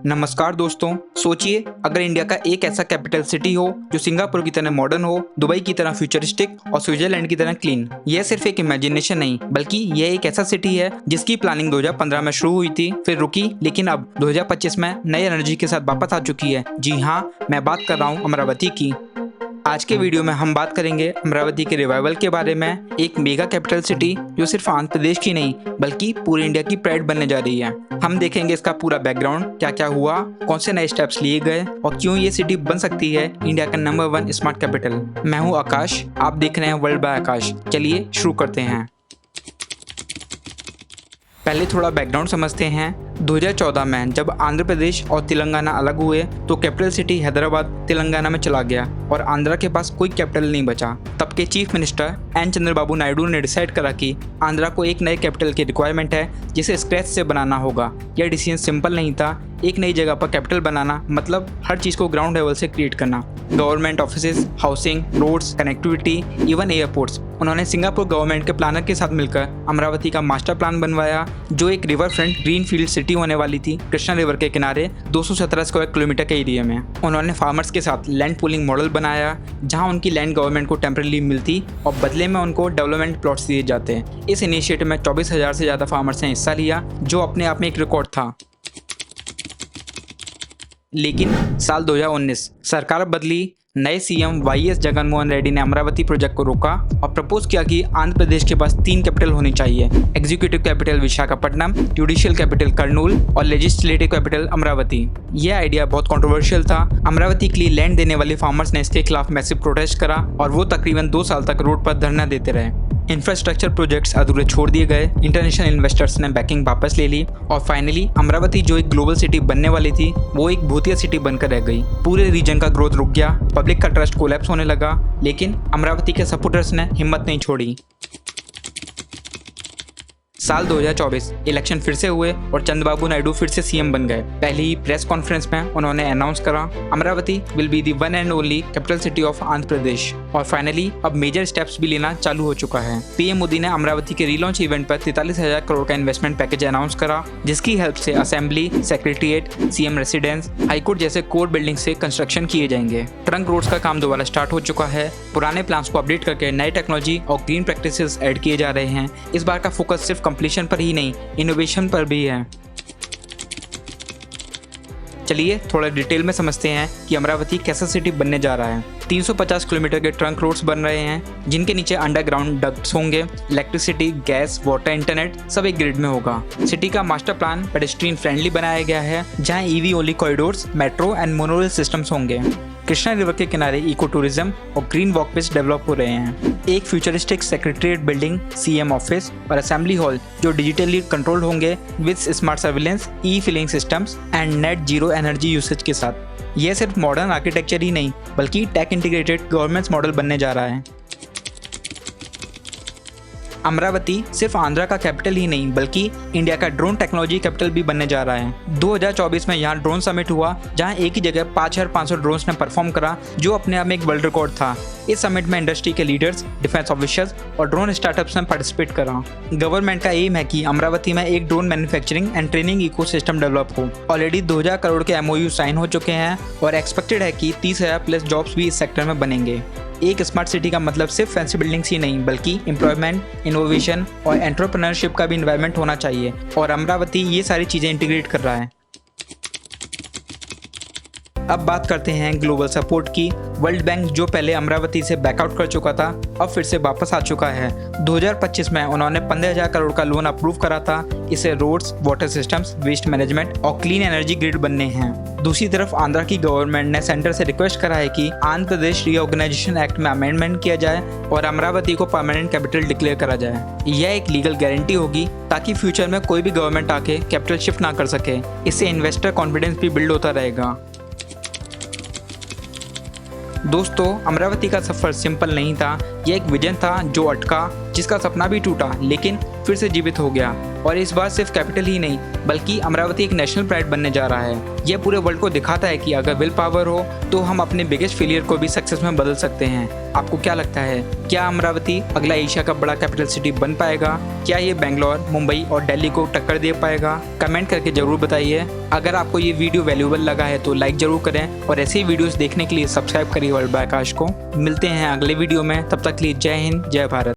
नमस्कार दोस्तों। सोचिए अगर इंडिया का एक ऐसा कैपिटल सिटी हो जो सिंगापुर की तरह मॉडर्न हो, दुबई की तरह फ्यूचरिस्टिक और स्विट्जरलैंड की तरह क्लीन। यह सिर्फ एक इमेजिनेशन नहीं बल्कि यह एक ऐसा सिटी है जिसकी प्लानिंग 2015 में शुरू हुई थी, फिर रुकी, लेकिन अब 2025 में नई एनर्जी के साथ वापस आ चुकी है। जी हाँ, मैं बात कर रहा हूँ अमरावती की। आज के वीडियो में हम बात करेंगे अमरावती के रिवाइवल के बारे में, एक मेगा कैपिटल सिटी जो सिर्फ आंध्र प्रदेश की नहीं बल्कि पूरे इंडिया की प्राइड बनने जा रही है। हम देखेंगे इसका पूरा बैकग्राउंड, क्या क्या हुआ, कौन से नए स्टेप्स लिए गए और क्यों ये सिटी बन सकती है इंडिया का नंबर 1 स्मार्ट कैपिटल। मैं हूँ आकाश, आप देख रहे हैं वर्ल्ड बाय आकाश। चलिए शुरू करते हैं। पहले थोड़ा बैकग्राउंड समझते हैं। 2014 में जब आंध्र प्रदेश और तेलंगाना अलग हुए तो कैपिटल सिटी हैदराबाद तेलंगाना में चला गया और आंध्रा के पास कोई कैपिटल नहीं बचा। तब के chief minister N Chandrababu Naidu ने डिसाइड करा कि आंध्रा को एक नए कैपिटल की रिक्वायरमेंट है जिसे स्क्रैच से बनाना होगा। यह डिसीजन सिंपल नहीं था। एक नई जगह पर कैपिटल बनाना मतलब हर चीज़ को ग्राउंड लेवल से क्रिएट करना। Government offices, housing, roads, connectivity, even airports. उन्होंने सिंगापुर गवर्नमेंट के प्लानर के साथ मिलकर अमरावती का मास्टर प्लान बनवाया, जो एक river front green field city होने वाली थी कृष्णा रिवर के किनारे 217 स्क्वायर किलोमीटर के एरिया में। उन्होंने फार्मर्स के साथ लैंड पूलिंग मॉडल बनाया जहां उनकी लैंड गवर्नमेंट को टेम्परेरी मिलती और बदले में उनको डेवलपमेंट प्लॉट्स दिए जाते। इस इनिशिएटिव में 24,000 से ज़्यादा फार्मर्स ने हिस्सा लिया, जो अपने आप में एक रिकॉर्ड था। लेकिन साल 2019 सरकार बदली। नए सीएम वाईएस जगनमोहन रेड्डी ने अमरावती प्रोजेक्ट को रोका और प्रपोज किया कि आंध्र प्रदेश के पास 3 कैपिटल होनी चाहिए, executive capital Visakhapatnam, judicial capital Kurnool और लेजिस्लेटिव कैपिटल अमरावती। यह आइडिया बहुत कंट्रोवर्शियल था। अमरावती के लिए लैंड देने वाले फार्मर्स ने इसके खिलाफ मैसिव प्रोटेस्ट करा और वो तकरीबन 2 साल तक रोड पर धरना देते रहे। इंफ्रास्ट्रक्चर प्रोजेक्ट्स अधूरे छोड़ दिए गए, इंटरनेशनल इन्वेस्टर्स ने बैकिंग वापस ले ली और फाइनली अमरावती जो एक ग्लोबल सिटी बनने वाली थी वो एक भूतिया सिटी बनकर रह गई। पूरे रीजन का ग्रोथ रुक गया, पब्लिक का ट्रस्ट कोलैप्स होने लगा, लेकिन अमरावती के सपोर्टर्स ने हिम्मत नहीं छोड़ी। साल 2024 इलेक्शन फिर से हुए और चंद्रबाबू नायडू फिर से सीएम बन गए। पहली ही प्रेस कॉन्फ्रेंस में उन्होंने अनाउंस करा Amaravati will be the one and only capital city of Andhra Pradesh. और फाइनली अब मेजर स्टेप्स भी लेना चालू हो चुका है। पीएम मोदी ने अमरावती के रीलॉन्च इवेंट पर 43,000 करोड़ का इन्वेस्टमेंट पैकेज अनाउंस करा, जिसकी हेल्प से assembly, secretariat, CM residence, high court जैसे कोर बिल्डिंग से कंस्ट्रक्शन किए जाएंगे। ट्रंक रोड्स का काम दोबारा स्टार्ट हो चुका है। पुराने प्लान्स को अपडेट करके नई टेक्नोलॉजी और ग्रीन प्रैक्टिसेस ऐड किए जा रहे हैं। इस बार का फोकस सिर्फ कंप्लीशन पर ही नहीं, इनोवेशन पर भी है। चलिए थोड़ा डिटेल में समझते हैं कि अमरावती कैसा सिटी बनने जा रहा है। 350 किलोमीटर के ट्रंक रोड्स बन रहे हैं जिनके नीचे अंडरग्राउंड डक्ट्स होंगे। इलेक्ट्रिसिटी, गैस, वाटर, इंटरनेट सब एक ग्रिड में होगा। सिटी का मास्टर प्लान पेडेस्ट्रियन फ्रेंडली बनाया गया है, जहां EV only corridors, metro and monorail systems होंगे। कृष्णा रिवर के किनारे इको टूरिज्म और ग्रीन वॉकवेज डेवलप हो रहे हैं। एक futuristic secretariat building, CM office और असेंबली हॉल जो डिजिटली कंट्रोल्ड होंगे with smart surveillance, E filling systems and net zero energy usage के साथ। यह सिर्फ मॉडर्न आर्किटेक्चर ही नहीं बल्कि टेक इंटीग्रेटेड गवर्नमेंट मॉडल बनने जा रहा है। अमरावती सिर्फ आंध्रा का कैपिटल ही नहीं बल्कि इंडिया का ड्रोन टेक्नोलॉजी कैपिटल भी बनने जा रहा है। 2024 में यहाँ ड्रोन समिट हुआ जहाँ एक ही जगह 5,500 ड्रोन्स ने परफॉर्म करा, जो अपने आप में एक वर्ल्ड रिकॉर्ड था। इस समिट में इंडस्ट्री के लीडर्स, डिफेंस ऑफिसर्स और ड्रोन स्टार्टअप्स ने पार्टिसिपेट करा। गवर्नमेंट का एम है कि अमरावती में एक drone manufacturing and training ecosystem develop हो। ऑलरेडी 2,000 करोड़ के MOU साइन हो चुके हैं और एक्सपेक्टेड है कि 30,000 प्लस जॉब्स भी इस सेक्टर में बनेंगे। एक स्मार्ट सिटी का मतलब सिर्फ फैंसी बिल्डिंग्स ही नहीं बल्कि एम्प्लॉयमेंट, इनोवेशन और एंटरप्रेन्योरशिप का भी इन्वायरमेंट होना चाहिए, और अमरावती ये सारी चीज़ें इंटीग्रेट कर रहा है। अब बात करते हैं ग्लोबल सपोर्ट की। वर्ल्ड बैंक जो पहले अमरावती से बैकआउट कर चुका था अब फिर से वापस आ चुका है। 2025 में उन्होंने 15,000 करोड़ का लोन अप्रूव करा था। इसे roads, water systems, waste management और क्लीन एनर्जी ग्रिड बनने हैं। दूसरी तरफ आंध्रा की गवर्नमेंट ने सेंटर से रिक्वेस्ट करा है कि आंध्र प्रदेश रीऑर्गेनाइजेशन एक्ट में अमेंडमेंट किया जाए और अमरावती को परमानेंट कैपिटल डिक्लेयर करा जाए। यह एक लीगल गारंटी होगी ताकि फ्यूचर में कोई भी गवर्नमेंट आके कैपिटल शिफ्ट ना कर सके। इससे इन्वेस्टर कॉन्फिडेंस भी बिल्ड होता रहेगा। दोस्तों, अमरावती का सफ़र सिंपल नहीं था। यह एक विजन था जो अटका, जिसका सपना भी टूटा लेकिन फिर से जीवित हो गया। और इस बार सिर्फ कैपिटल ही नहीं बल्कि अमरावती एक नेशनल प्राइड बनने जा रहा है। यह पूरे वर्ल्ड को दिखाता है कि अगर विल पावर हो तो हम अपने बिगेस्ट फेलियर को भी सक्सेस में बदल सकते हैं। आपको क्या लगता है, क्या अमरावती अगला एशिया का बड़ा कैपिटल सिटी बन पाएगा? क्या ये बेंगलोर, मुंबई और दिल्ली को टक्कर दे पाएगा? कमेंट करके जरूर बताइए। अगर आपको ये वीडियो वैल्यूएबल लगा है तो लाइक जरूर करें और ऐसे ही वीडियोस देखने के लिए सब्सक्राइब करिए वर्ल्ड बाय आकाश को। मिलते हैं अगले वीडियो में, तब तक के लिए जय हिंद, जय भारत।